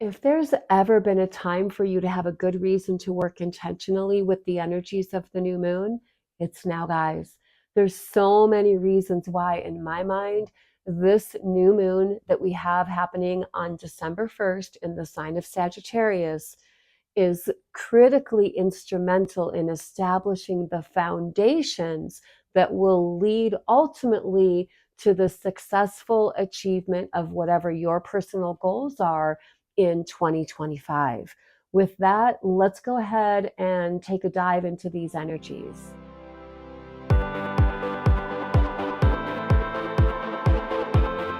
If there's ever been a time for you to have a good reason to work intentionally with the energies of the new moon, it's now, guys. There's so many reasons why, in my mind, this new moon that we have happening on December 1st in the sign of Sagittarius is critically instrumental in establishing the foundations that will lead ultimately to the successful achievement of whatever your personal goals are in 2025. With that, let's go ahead and take a dive into these energies.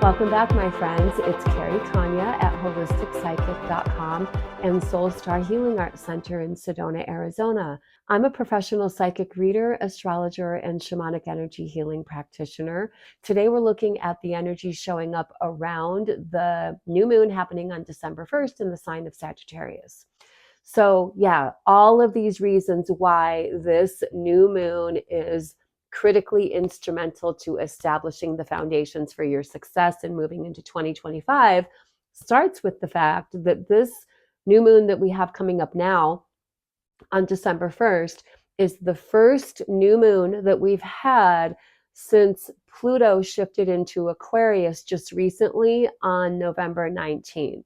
Welcome back, my friends. It's Carrie Konyha at holisticspsychic.com and Soul Star Healing Arts Center in Sedona, Arizona. I'm a professional psychic reader, astrologer, and shamanic energy healing practitioner. Today, we're looking at the energy showing up around the new moon happening on December 1st in the sign of Sagittarius. So yeah, all of these reasons why this new moon is critically instrumental to establishing the foundations for your success and moving into 2025 starts with the fact that this new moon that we have coming up now on December 1st is the first new moon that we've had since Pluto shifted into Aquarius just recently on November 19th.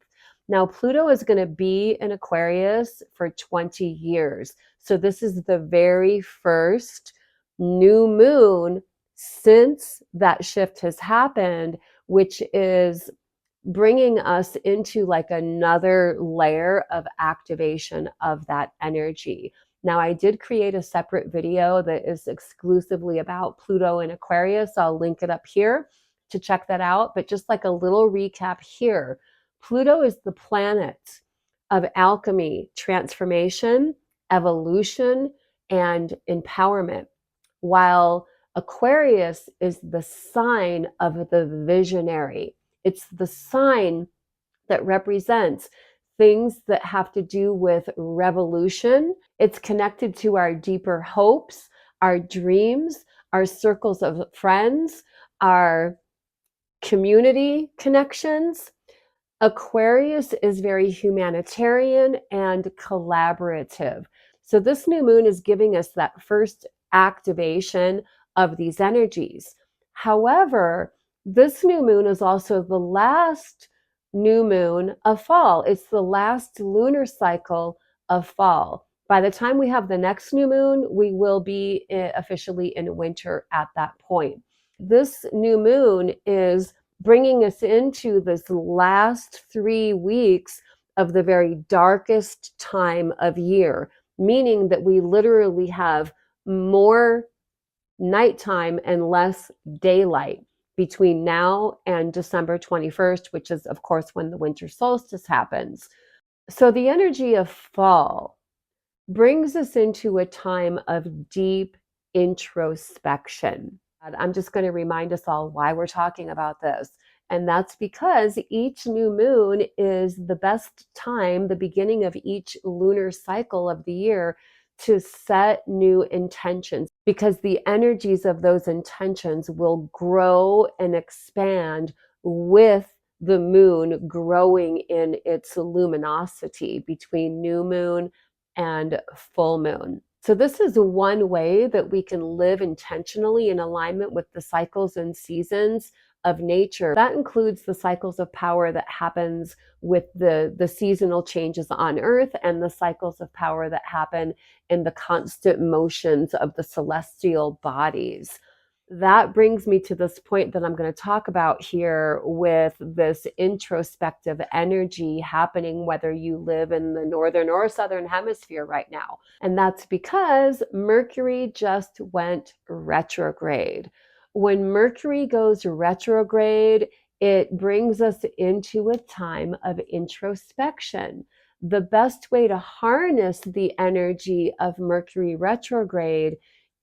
Now, Pluto is going to be in Aquarius for 20 years. So this is the very first new moon since that shift has happened, which is bringing us into like another layer of activation of that energy. Now, I did create a separate video that is exclusively about Pluto in Aquarius. I'll link it up here to check that out. But just like a little recap here, Pluto is the planet of alchemy, transformation, evolution, and empowerment, while Aquarius is the sign of the visionary. It's the sign that represents things that have to do with revolution. It's connected to our deeper hopes, our dreams, our circles of friends, our community connections. Aquarius is very humanitarian and collaborative. So this new moon is giving us that first activation of these energies. However, this new moon is also the last new moon of fall. It's the last lunar cycle of fall. By the time we have the next new moon, we will be officially in winter at that point. This new moon is bringing us into this last 3 weeks of the very darkest time of year, meaning that we literally have more nighttime and less daylight between now and December 21st, which is, of course, when the winter solstice happens. So the energy of fall brings us into a time of deep introspection. I'm just going to remind us all why we're talking about this. And that's because each new moon is the best time, the beginning of each lunar cycle of the year, to set new intentions, because the energies of those intentions will grow and expand with the moon growing in its luminosity between new moon and full moon. So this is one way that we can live intentionally in alignment with the cycles and seasons of nature. That includes the cycles of power that happens with the seasonal changes on Earth, and the cycles of power that happen in the constant motions of the celestial bodies. That brings me to this point that I'm going to talk about here with this introspective energy happening, whether you live in the northern or southern hemisphere right now. And that's because Mercury just went retrograde. When Mercury goes retrograde, it brings us into a time of introspection. The best way to harness the energy of Mercury retrograde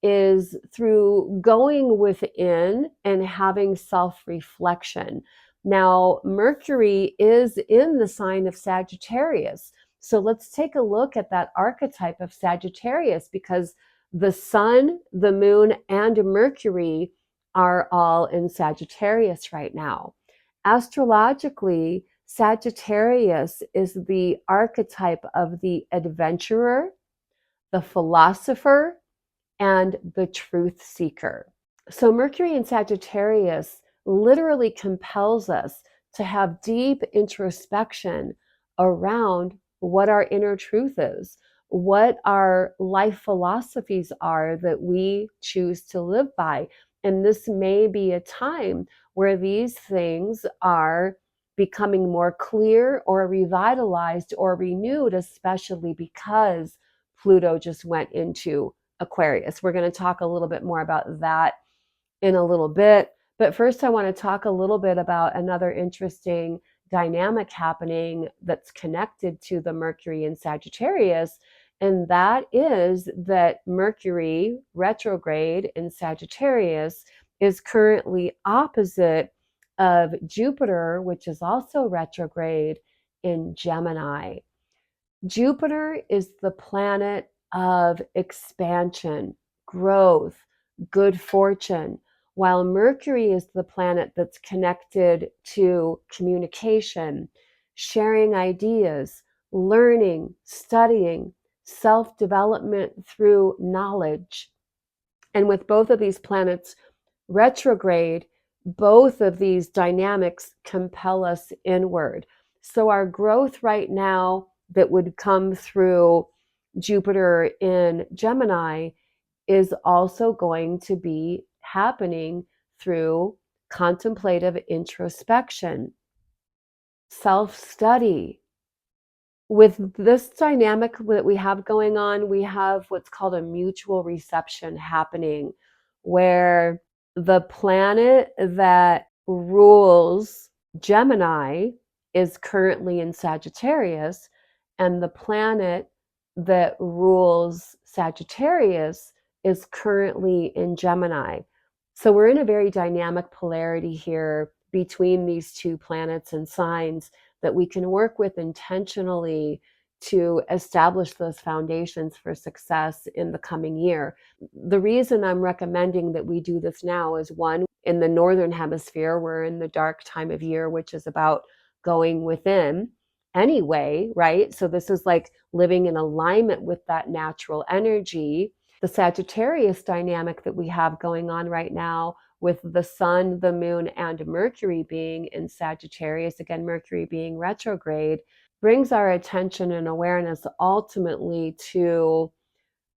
is through going within and having self-reflection. Now, Mercury is in the sign of Sagittarius. So let's take a look at that archetype of Sagittarius, because the sun, the moon, and Mercury are all in Sagittarius right now. Astrologically, Sagittarius is the archetype of the adventurer, the philosopher, and the truth seeker. So Mercury in Sagittarius literally compels us to have deep introspection around what our inner truth is, what our life philosophies are that we choose to live by. And this may be a time where these things are becoming more clear or revitalized or renewed, especially because Pluto just went into Aquarius. We're going to talk a little bit more about that in a little bit. But first, I want to talk a little bit about another interesting dynamic happening that's connected to the Mercury in Sagittarius. And that is that Mercury retrograde in Sagittarius is currently opposite of Jupiter, which is also retrograde in Gemini. Jupiter is the planet of expansion, growth, good fortune, while Mercury is the planet that's connected to communication, sharing ideas, learning, studying, self-development through knowledge. And with both of these planets retrograde, both of these dynamics compel us inward. So our growth right now that would come through Jupiter in Gemini is also going to be happening through contemplative introspection, self-study. With this dynamic that we have going on, we have what's called a mutual reception happening, where the planet that rules Gemini is currently in Sagittarius, and the planet that rules Sagittarius is currently in Gemini. So we're in a very dynamic polarity here between these two planets and signs that we can work with intentionally to establish those foundations for success in the coming year. The reason I'm recommending that we do this now is, one, in the northern hemisphere, we're in the dark time of year, which is about going within anyway, right? So this is like living in alignment with that natural energy. The Sagittarius dynamic that we have going on right now with the sun, the moon, and Mercury being in Sagittarius, again, Mercury being retrograde, brings our attention and awareness ultimately to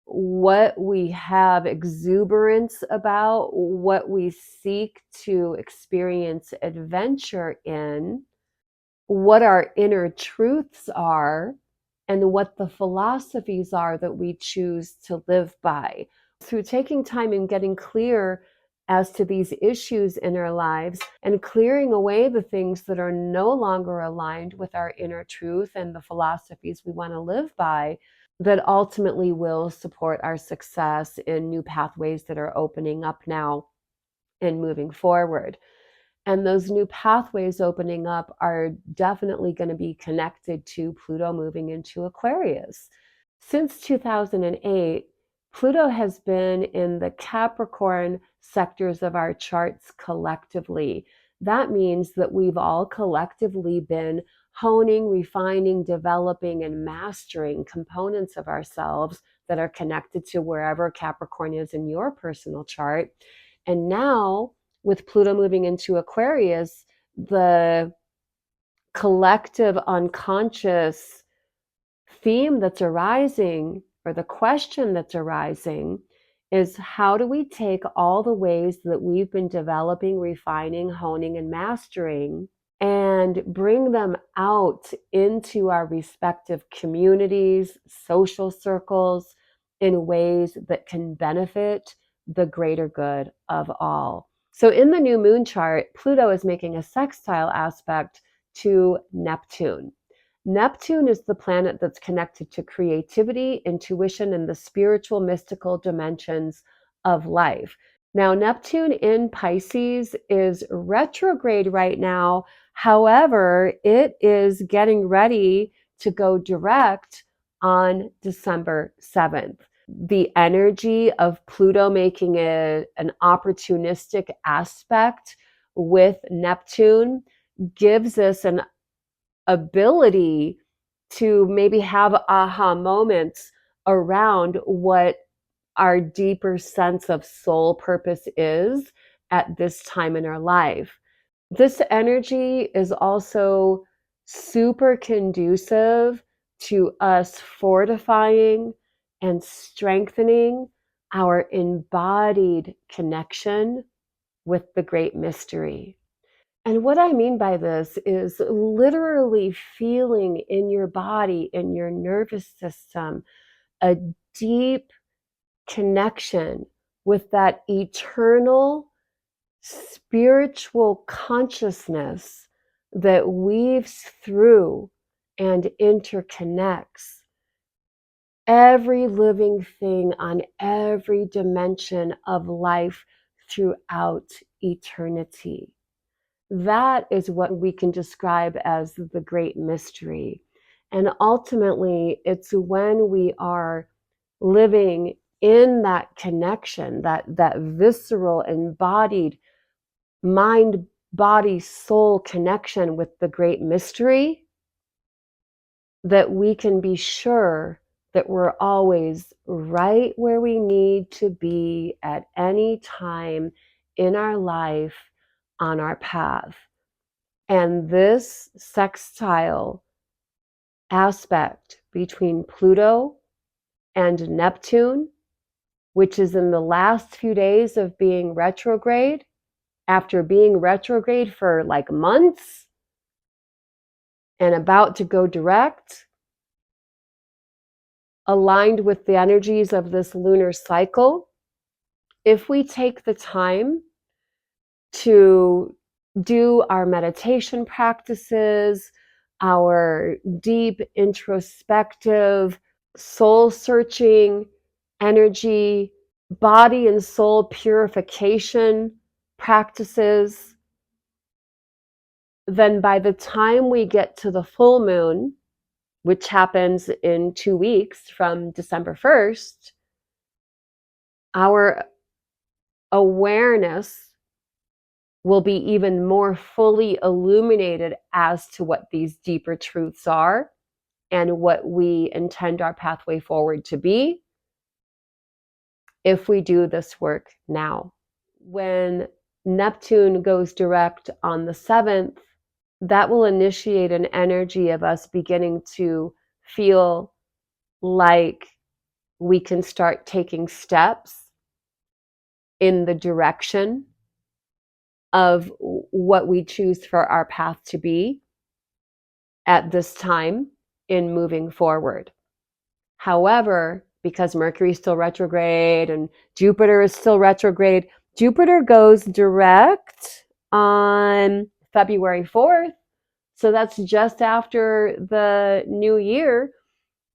what we have exuberance about, what we seek to experience adventure in, what our inner truths are, and what the philosophies are that we choose to live by. Through taking time and getting clear as to these issues in our lives and clearing away the things that are no longer aligned with our inner truth and the philosophies we want to live by, that ultimately will support our success in new pathways that are opening up now and moving forward. And those new pathways opening up are definitely going to be connected to Pluto moving into Aquarius. Since 2008, Pluto has been in the Capricorn sectors of our charts collectively. That means that we've all collectively been honing, refining, developing, and mastering components of ourselves that are connected to wherever Capricorn is in your personal chart. And now, with Pluto moving into Aquarius, the collective unconscious theme that's arising, or the question that's arising, is how do we take all the ways that we've been developing, refining, honing, and mastering and bring them out into our respective communities, social circles, in ways that can benefit the greater good of all. So in the new moon chart, Pluto is making a sextile aspect to Neptune. Neptune is the planet that's connected to creativity, intuition, and the spiritual, mystical dimensions of life. Now, Neptune in Pisces is retrograde right now. However, it is getting ready to go direct on December 7th. The energy of Pluto making an opportunistic aspect with Neptune gives us an ability to maybe have aha moments around what our deeper sense of soul purpose is at this time in our life. This energy is also super conducive to us fortifying and strengthening our embodied connection with the great mystery. And what I mean by this is literally feeling in your body, in your nervous system, a deep connection with that eternal spiritual consciousness that weaves through and interconnects every living thing on every dimension of life throughout eternity. That is what we can describe as the great mystery. And ultimately, it's when we are living in that connection, that visceral, embodied mind, body, soul connection with the great mystery, that we can be sure that we're always right where we need to be at any time in our life on our path. And this sextile aspect between Pluto and Neptune, which is in the last few days of being retrograde, after being retrograde for like months and about to go direct, aligned with the energies of this lunar cycle, if we take the time to do our meditation practices, our deep introspective, soul searching energy, body and soul purification practices, then by the time we get to the full moon, which happens in 2 weeks from December 1st, our awareness will be even more fully illuminated as to what these deeper truths are and what we intend our pathway forward to be if we do this work now. When Neptune goes direct on the 7th, that will initiate an energy of us beginning to feel like we can start taking steps in the direction of what we choose for our path to be at this time in moving forward. However, because Mercury is still retrograde and Jupiter is still retrograde, Jupiter goes direct on February 4th. So that's just after the new year.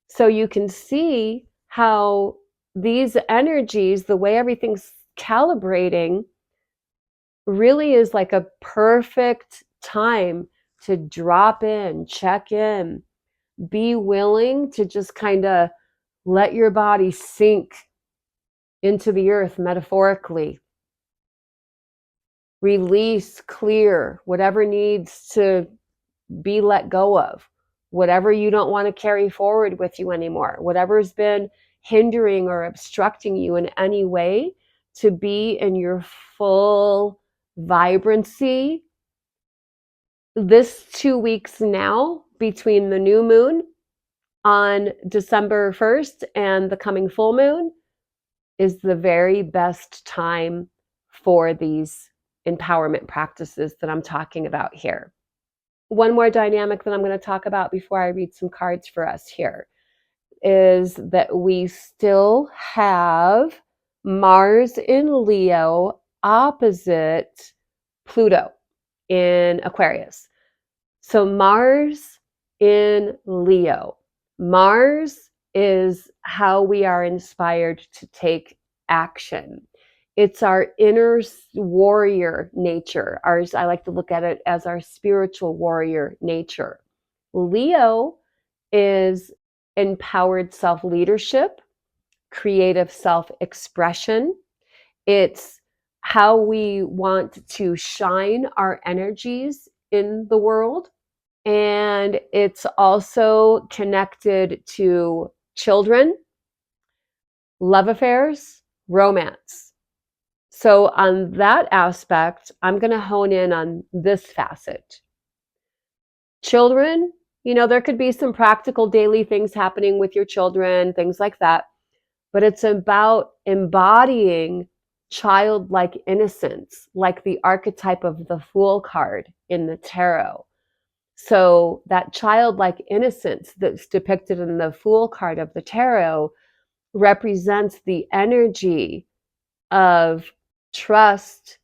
So you can see how these energies, the way everything's calibrating, really is like a perfect time to drop in, check in, be willing to just kind of let your body sink into the earth metaphorically. Release, clear whatever needs to be let go of, whatever you don't want to carry forward with you anymore, whatever's been hindering or obstructing you in any way to be in your full vibrancy. This 2 weeks now between the new moon on December 1st and the coming full moon is the very best time for these empowerment practices that I'm talking about here. One more dynamic that I'm going to talk about before I read some cards for us here is that we still have Mars in Leo opposite Pluto in Aquarius. So Mars in Leo. Mars is how we are inspired to take action. It's our inner warrior nature. I like to look at it as our spiritual warrior nature. Leo is empowered self-leadership, creative self-expression. It's how we want to shine our energies in the world. And it's also connected to children, love affairs, romance. So on that aspect, I'm going to hone in on this facet. Children, there could be some practical daily things happening with your children, things like that. But it's about embodying childlike innocence, like the archetype of the Fool card in the tarot. So that childlike innocence that's depicted in the Fool card of the tarot represents the energy of trust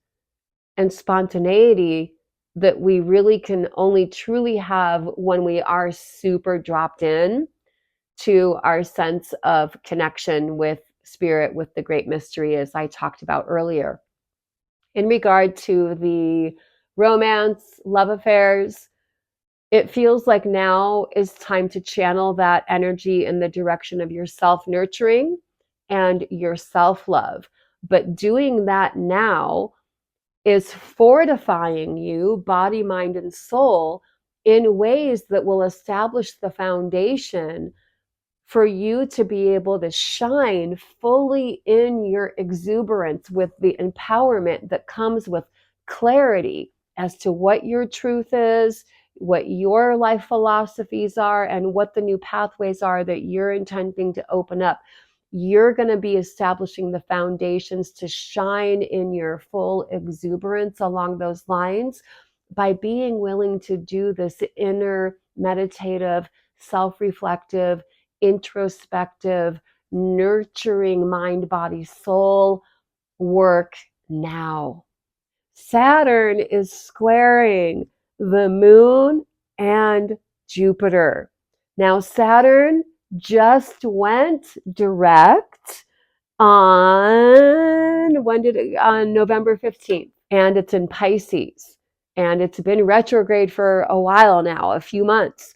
and spontaneity that we really can only truly have when we are super dropped in to our sense of connection with spirit, with the great mystery, as I talked about earlier. In regard to the romance, love affairs, it feels like now is time to channel that energy in the direction of your self-nurturing and your self-love. But doing that now is fortifying you, body, mind, and soul, in ways that will establish the foundation for you to be able to shine fully in your exuberance with the empowerment that comes with clarity as to what your truth is, what your life philosophies are, and what the new pathways are that you're intending to open up. You're going to be establishing the foundations to shine in your full exuberance along those lines by being willing to do this inner meditative, self-reflective, introspective, nurturing mind, body, soul work now. Saturn is squaring the moon and Jupiter. Now, Saturn just went direct on November 15th, and it's in Pisces, and it's been retrograde for a while now, a few months.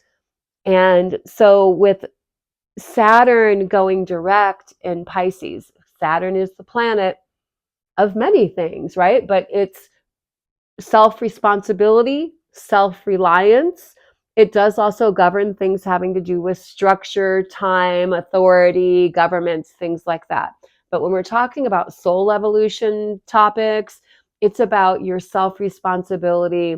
And so with Saturn going direct in Pisces, Saturn is the planet of many things, right? But it's self-responsibility, self-reliance. It does also govern things having to do with structure, time, authority, governments, things like that. But when we're talking about soul evolution topics, it's about your self-responsibility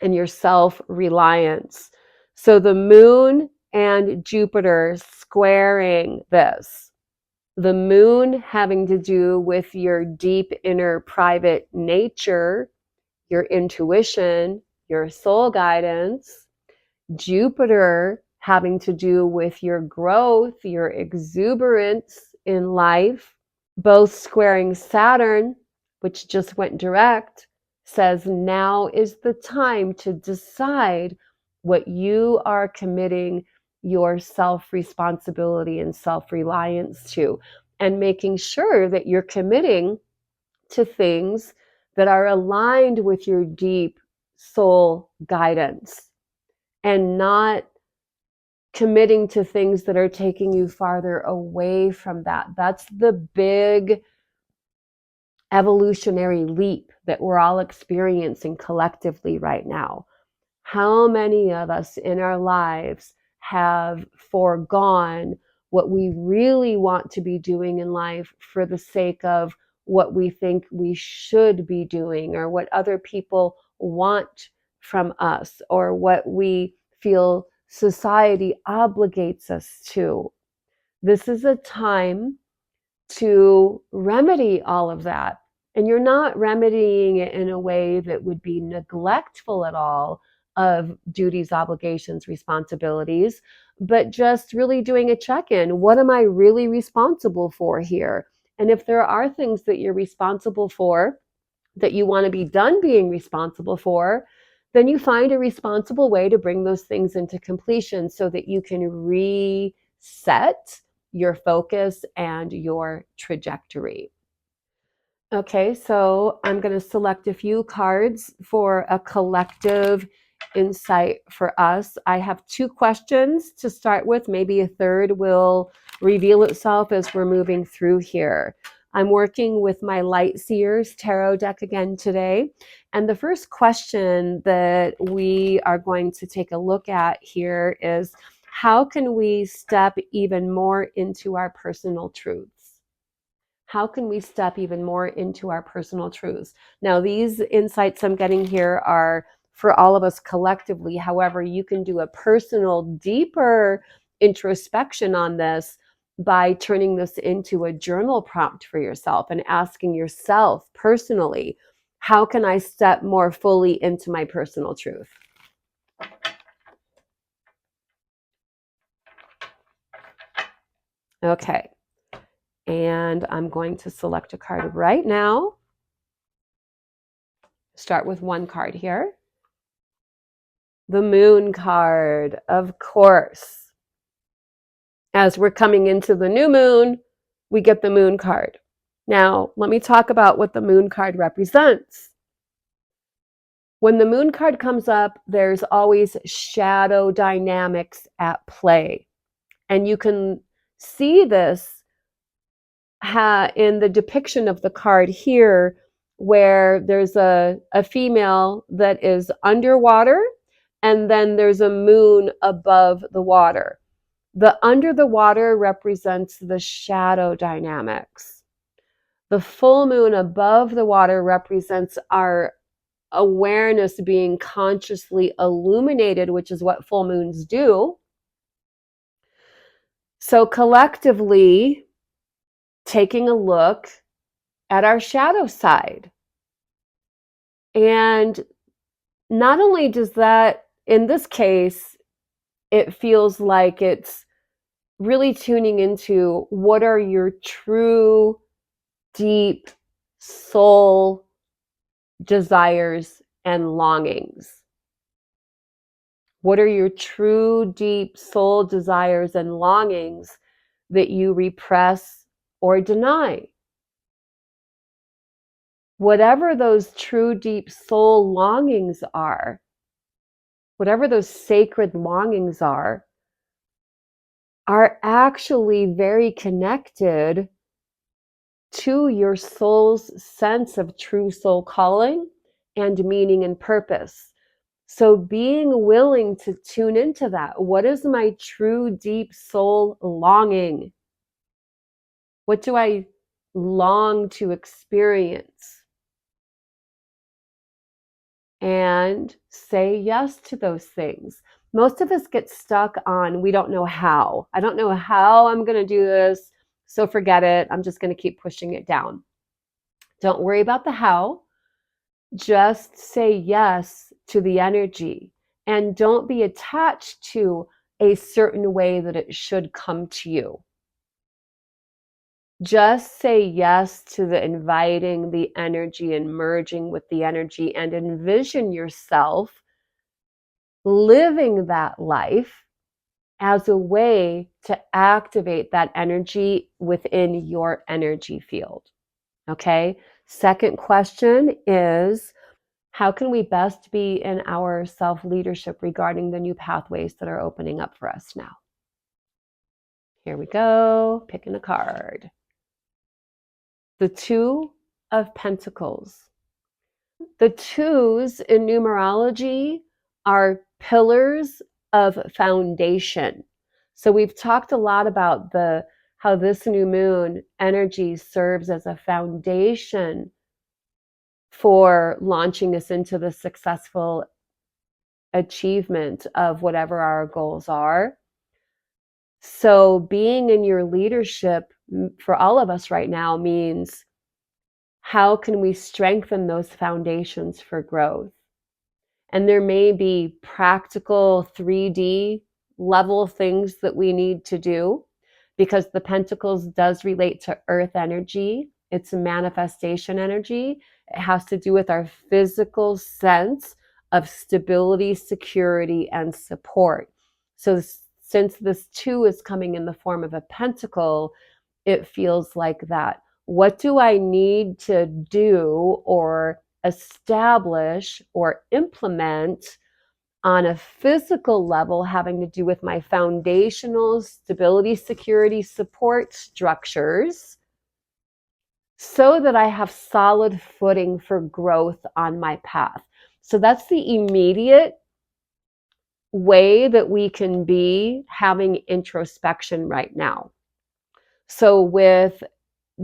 and your self-reliance. So the moon and Jupiter squaring this. The moon having to do with your deep inner private nature, your intuition, your soul guidance. Jupiter having to do with your growth, your exuberance in life. Both squaring Saturn, which just went direct, says now is the time to decide what you are committing your self-responsibility and self-reliance to, and making sure that you're committing to things that are aligned with your deep soul guidance and not committing to things that are taking you farther away from that. That's the big evolutionary leap that we're all experiencing collectively right now. How many of us in our lives have foregone what we really want to be doing in life for the sake of what we think we should be doing, or what other people want from us, or what we feel society obligates us to? This is a time to remedy all of that. And you're not remedying it in a way that would be neglectful at all of duties, obligations, responsibilities, but just really doing a check-in. What am I really responsible for here? And if there are things that you're responsible for that you want to be done being responsible for, then you find a responsible way to bring those things into completion so that you can reset your focus and your trajectory. Okay, so I'm going to select a few cards for a collective insight for us. I have 2 questions to start with. Maybe a third will reveal itself as we're moving through here. I'm working with my Light Seers Tarot deck again today. And the first question that we are going to take a look at here is, how can we step even more into our personal truths? How can we step even more into our personal truths? Now, these insights I'm getting here are for all of us collectively. However, you can do a personal, deeper introspection on this by turning this into a journal prompt for yourself and asking yourself personally, how can I step more fully into my personal truth? Okay. And I'm going to select a card right now. Start with one card here. The Moon card, of course. As we're coming into the new moon, we get the Moon card. Now, let me talk about what the Moon card represents. When the Moon card comes up, there's always shadow dynamics at play. And you can see this in the depiction of the card here, where there's a female that is underwater, and then there's a moon above the water. The under the water represents the shadow dynamics. The full moon above the water represents our awareness being consciously illuminated, which is what full moons do. So collectively, taking a look at our shadow side. And not only does that, in this case, it feels like it's really tuning into what are your true, deep soul desires and longings. What are your true, deep soul desires and longings that you repress or deny? Whatever those true, deep soul longings are, whatever those sacred longings are actually very connected to your soul's sense of true soul calling and meaning and purpose. So being willing to tune into that. What is my true, deep soul longing? What do I long to experience? And say yes to those things. Most of us get stuck on, we don't know how. I don't know how I'm going to do this, so forget it. I'm just going to keep pushing it down. Don't worry about the how. Just say yes to the energy, and don't be attached to a certain way that it should come to you. Just say yes to the inviting the energy and merging with the energy, and envision yourself living that life as a way to activate that energy within your energy field. Okay. Second question is, how can we best be in our self-leadership regarding the new pathways that are opening up for us now? Here we go, picking a card. The Two of Pentacles. The twos in numerology are pillars of foundation. So we've talked a lot about how this new moon energy serves as a foundation for launching us into the successful achievement of whatever our goals are. So being in your leadership for all of us right now means, how can we strengthen those foundations for growth? And there may be practical 3D level things that we need to do, because the Pentacles does relate to earth energy. It's a manifestation energy. It has to do with our physical sense of stability, security, and support. So since this two is coming in the form of a pentacle, it feels like that. What do I need to do or establish or implement on a physical level, having to do with my foundational stability, security, support structures, so that I have solid footing for growth on my path. So that's the immediate way that we can be having introspection right now. So with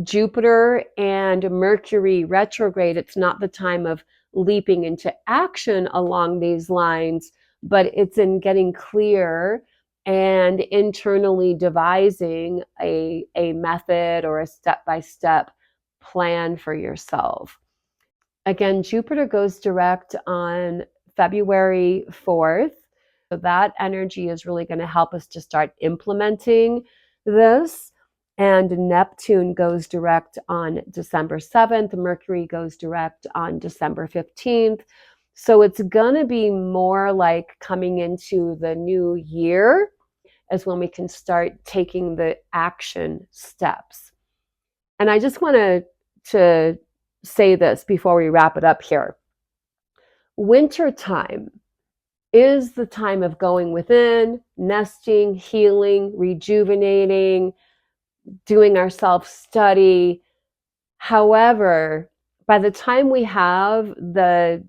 Jupiter and Mercury retrograde, it's not the time of leaping into action along these lines, but it's in getting clear and internally devising a method or a step-by-step plan for yourself. Again, Jupiter goes direct on February 4th. So that energy is really going to help us to start implementing this. And Neptune goes direct on December 7th. Mercury goes direct on December 15th. So it's going to be more like coming into the new year is when we can start taking the action steps. And I just want to say this before we wrap it up here. Winter time is the time of going within, nesting, healing, rejuvenating, doing our self-study. However, by the time we have the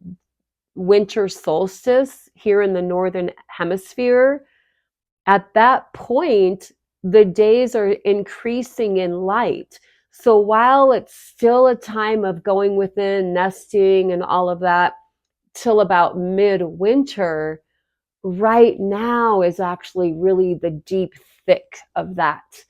winter solstice here in the northern hemisphere, at that point, the days are increasing in light. So while it's still a time of going within, nesting, and all of that, till about midwinter, right now is actually really the deep thick of that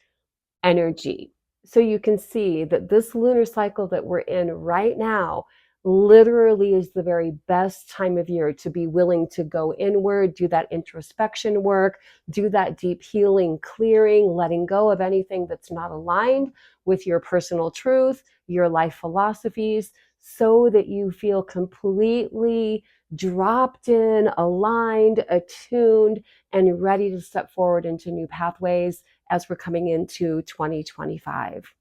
energy. So you can see that this lunar cycle that we're in right now literally is the very best time of year to be willing to go inward, do that introspection work, do that deep healing, clearing, letting go of anything that's not aligned with your personal truth, your life philosophies, so that you feel completely dropped in, aligned, attuned, and ready to step forward into new pathways as we're coming into 2025.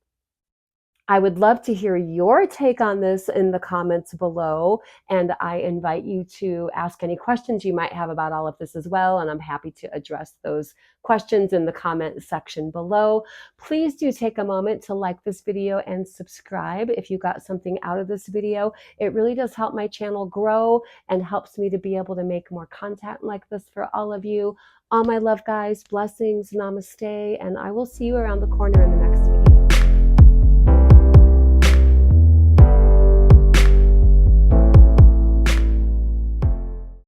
I would love to hear your take on this in the comments below, and I invite you to ask any questions you might have about all of this as well, and I'm happy to address those questions in the comment section below. Please do take a moment to like this video and subscribe if you got something out of this video. It really does help my channel grow and helps me to be able to make more content like this for all of you. All my love, guys, blessings, namaste, and I will see you around the corner in the next video.